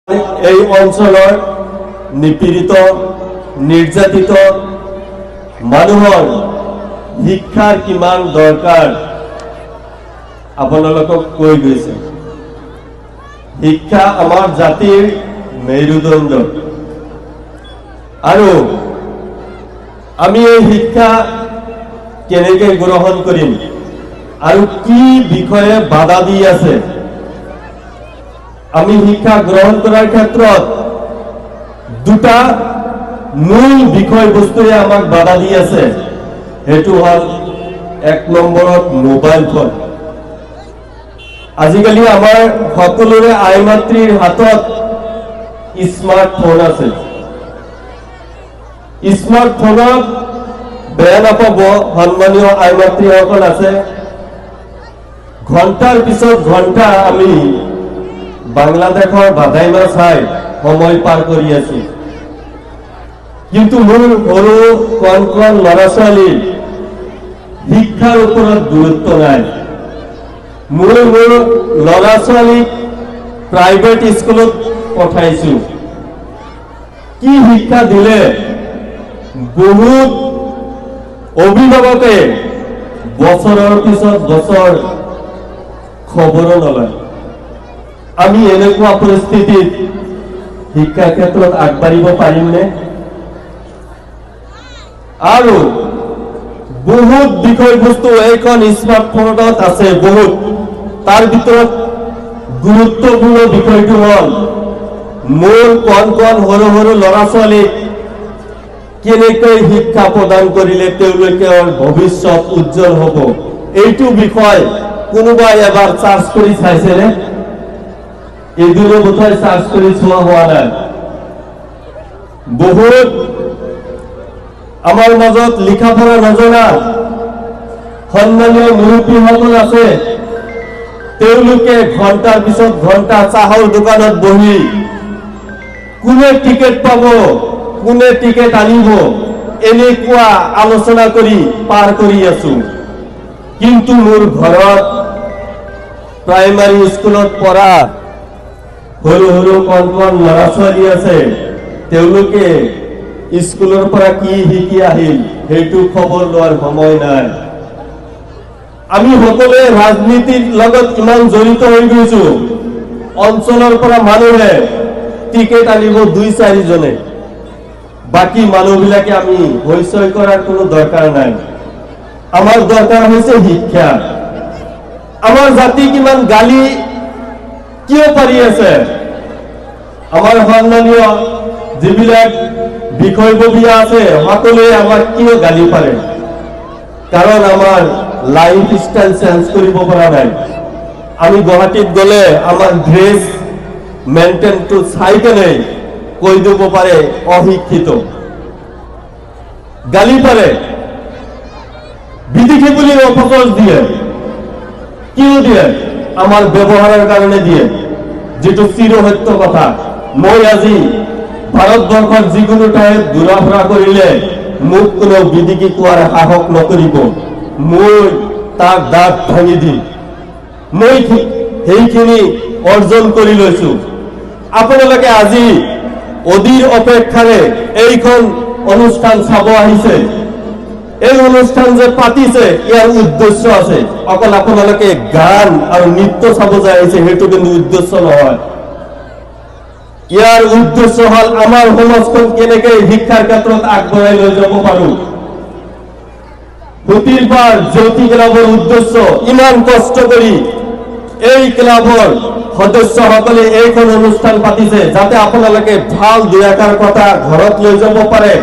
এই অঞ্চলৰ নিপীড়িত নিৰ্যাতিত মানুহৰ শিক্ষাৰ কিমান দৰকাৰ আপোনালোকক কৈ গৈছে। শিক্ষা আমাৰ জাতিৰ মেৰুদণ্ড আৰু আমি এই শিক্ষা কেনেকৈ গ্ৰহণ কৰিম আৰু কি বিষয়ে বাধা দি আছে। আমি শিক্ষা গ্ৰহণ কৰাৰ ক্ষেত্ৰত দুটা মূল বিষয়বস্তুৰে আমাক বাধা দি আছে। সেইটো হল এক নম্বৰত মোবাইল ফোন। আজিকালি আমাৰ সকলোৰে আই মাতৃৰ হাতত স্মাৰ্টফোন আছে। স্মাৰ্টফোনত বেয়া নাপাব, সন্মানীয় আই মাতৃসকল আছে, ঘণ্টাৰ পিছত ঘণ্টা আমি বাংলাদেশৰ বাধাইমা চাই সময় পাৰ কৰি আছো। কিন্তু মোৰ সৰু কণ কণ ল'ৰা ছোৱালীৰ শিক্ষাৰ ওপৰত গুৰুত্ব নাই। মোৰ ল'ৰা ছোৱালীক প্ৰাইভেট স্কুলত পঠাইছো। কি শিক্ষা দিলে বহুত অভিভাৱকে বছৰৰ পিছত বছৰ খবৰো নলয়। আমি এনেকুৱা পৰিস্থিতিত শিক্ষা ক্ষেত্ৰত আগবাঢ়িব পাৰিমনে? আৰু বহুত বিষয়বস্তু এইখন স্মাৰ্টফোনত আছে বহুত। তাৰ ভিতৰত গুৰুত্বপূৰ্ণ বিষয়টো হল মোৰ কণ কণ সৰু সৰু ল'ৰা ছোৱালীক কেনেকৈ শিক্ষা প্ৰদান কৰিলে তেওঁলোকৰ ভৱিষ্যত উজ্জ্বল হ'ব। এইটো বিষয় কোনোবাই এবাৰ চাৰ্চ কৰি চাইছেনে? এদিনো বোধহয় চাৰ্চ কৰি চোৱা হোৱা নাই। বহুত আমাৰ মাজত লিখা পঢ়া নজনা সন্মানীয় মুৰব্বীসকল আছে। তেওঁলোকে ঘণ্টাৰ পিছত ঘণ্টা চাহৰ দোকানত বহি কোনে টিকেট পাব, কোনে টিকেট আনিব, এনেকুৱা আলোচনা কৰি পাৰ কৰি আছো। কিন্তু মোৰ ঘৰত প্ৰাইমাৰী স্কুলত পঢ়া সৰু সৰু কণ কণ ল'ৰা ছোৱালী আছে। তেওঁলোকে স্কুলৰ পৰা কি শিকি আহিল সেইটো খবৰ লোৱাৰ সময় নাই। আমি সকলোৱে ৰাজনীতিৰ লগত ইমান জড়িত হৈ গৈছো। অঞ্চলৰ পৰা মানুহে টিকেট আনিব 2-4 জনে, বাকী মানুহবিলাকে আমি হৈচৈ কৰাৰ কোনো দৰকাৰ নাই। আমাৰ দৰকাৰ হৈছে শিক্ষা। আমাৰ জাতি কিমান গালি কিয় পাৰি আছে? আমাৰ সন্মানীয় যিবিলাক বিষয়ববীয়া আছে সকলোৱে আমাক কিয় গালি পাৰে? কাৰণ আমাৰ লাইফ ষ্টাইল চেঞ্জ কৰিব পৰা নাই। আমি গুৱাহাটীত গ'লে আমাৰ ড্ৰেছ মেইনটেইনটো চাই কেনে কৈ দিব পাৰে অশিক্ষিত। গালি পাৰে, বিদেশী বুলি অপচয় দিয়ে। কিয় দিয়ে? আমাৰ ব্যৱহাৰৰ কাৰণে দিয়ে, যেটো চিৰসত্য কথা। মই আজি ভাৰতবৰ্ষৰ যিকোনো ঠাইত ঘূৰা ফুৰা কৰিলে মোক কোনো বিদেশী কোৱাৰ সাহস নকৰিব। মই তাৰ দাঁত ভাঙি দিম। মই সেইখিনি অৰ্জন কৰি লৈছো। আপোনালোকে আজি অধীৰ অপেক্ষাৰে এইখন অনুষ্ঠান চাব আহিছে। এই অনুষ্ঠান যে পাতিছে ইয়াৰ উদ্দেশ্য আছে। অকল আপোনালোকে গান আৰু নৃত্য চাব যায় আহিছে সেইটো কিন্তু উদ্দেশ্য নহয়। ইয়াৰ উদ্দেশ্য হল আমাৰ সমাজখন কেনেকৈ শিক্ষাৰ ক্ষেত্ৰত আগবঢ়াই লৈ যাব পাৰো। প্ৰতিবাৰ জ্যোতি ক্লাবৰ উদ্দেশ্য ইমান কষ্ট কৰি এই ক্লাবৰ সদস্যসকলে এইখন অনুষ্ঠান পাতিছে যাতে আপোনালোকে ভাল দুই এষাৰ কথা ঘৰত লৈ যাব পাৰে।